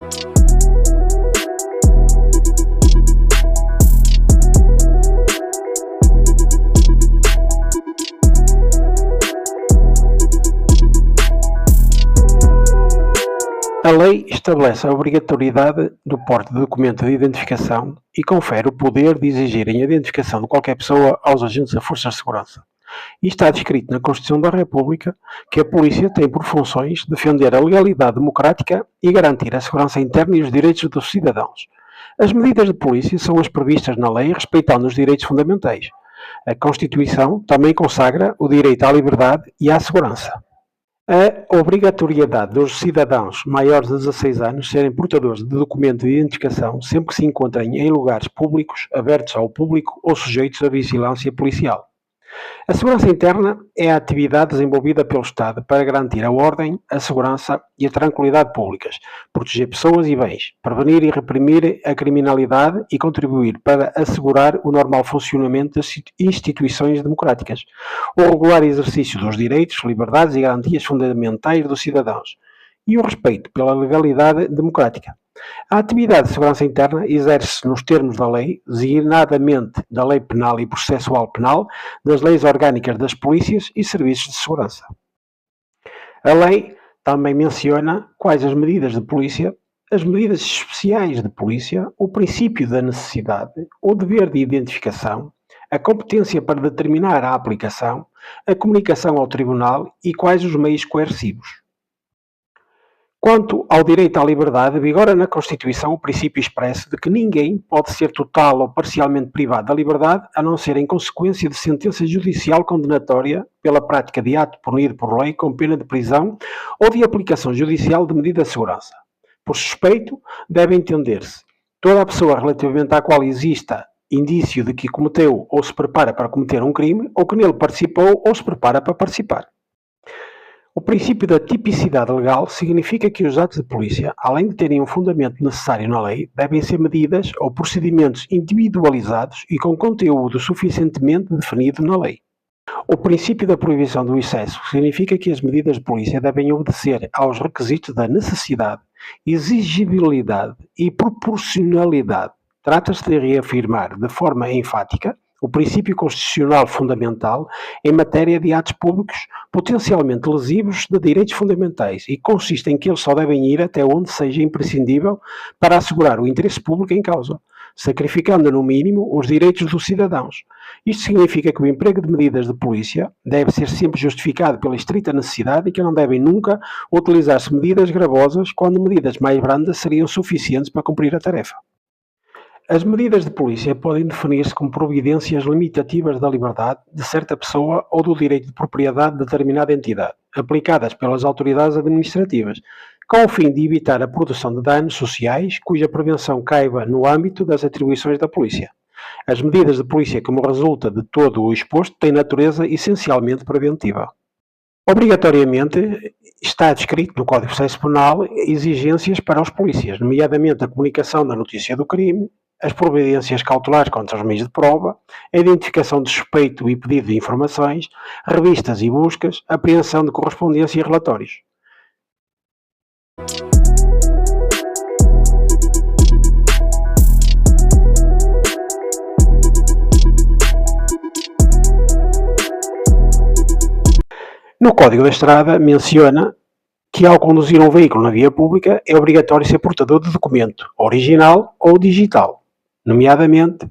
A lei estabelece a obrigatoriedade do porte de documento de identificação e confere o poder de exigirem a identificação de qualquer pessoa aos agentes das forças de segurança. E está descrito na Constituição da República que a polícia tem por funções defender a legalidade democrática e garantir a segurança interna e os direitos dos cidadãos. As medidas de polícia são as previstas na lei respeitando os direitos fundamentais. A Constituição também consagra o direito à liberdade e à segurança. A obrigatoriedade dos cidadãos maiores de 16 anos serem portadores de documento de identificação sempre que se encontrem em lugares públicos, abertos ao público ou sujeitos à vigilância policial. A segurança interna é a atividade desenvolvida pelo Estado para garantir a ordem, a segurança e a tranquilidade públicas, proteger pessoas e bens, prevenir e reprimir a criminalidade e contribuir para assegurar o normal funcionamento das instituições democráticas, o regular exercício dos direitos, liberdades e garantias fundamentais dos cidadãos e o respeito pela legalidade democrática. A atividade de segurança interna exerce-se nos termos da lei, designadamente da Lei Penal e Processual Penal, das leis orgânicas das polícias e serviços de segurança. A lei também menciona quais as medidas de polícia, as medidas especiais de polícia, o princípio da necessidade, o dever de identificação, a competência para determinar a aplicação, a comunicação ao tribunal e quais os meios coercivos. Quanto ao direito à liberdade, vigora na Constituição o princípio expresso de que ninguém pode ser total ou parcialmente privado da liberdade, a não ser em consequência de sentença judicial condenatória pela prática de ato punido por lei com pena de prisão ou de aplicação judicial de medida de segurança. Por suspeito, deve entender-se toda a pessoa relativamente à qual exista indício de que cometeu ou se prepara para cometer um crime ou que nele participou ou se prepara para participar. O princípio da tipicidade legal significa que os atos de polícia, além de terem um fundamento necessário na lei, devem ser medidas ou procedimentos individualizados e com conteúdo suficientemente definido na lei. O princípio da proibição do excesso significa que as medidas de polícia devem obedecer aos requisitos da necessidade, exigibilidade e proporcionalidade. Trata-se de reafirmar de forma enfática o princípio constitucional fundamental em matéria de atos públicos potencialmente lesivos de direitos fundamentais e consiste em que eles só devem ir até onde seja imprescindível para assegurar o interesse público em causa, sacrificando no mínimo os direitos dos cidadãos. Isto significa que o emprego de medidas de polícia deve ser sempre justificado pela estrita necessidade e que não devem nunca utilizar-se medidas gravosas quando medidas mais brandas seriam suficientes para cumprir a tarefa. As medidas de polícia podem definir-se como providências limitativas da liberdade de certa pessoa ou do direito de propriedade de determinada entidade, aplicadas pelas autoridades administrativas, com o fim de evitar a produção de danos sociais cuja prevenção caiba no âmbito das atribuições da polícia. As medidas de polícia, como resulta de todo o exposto, têm natureza essencialmente preventiva. Obrigatoriamente está descrito no Código de Processo Penal exigências para os polícias, nomeadamente a comunicação da notícia do crime, as providências cautelares contra os meios de prova, a identificação de suspeito e pedido de informações, revistas e buscas, apreensão de correspondência e relatórios. No Código da Estrada menciona que ao conduzir um veículo na via pública é obrigatório ser portador de documento, original ou digital, nomeadamente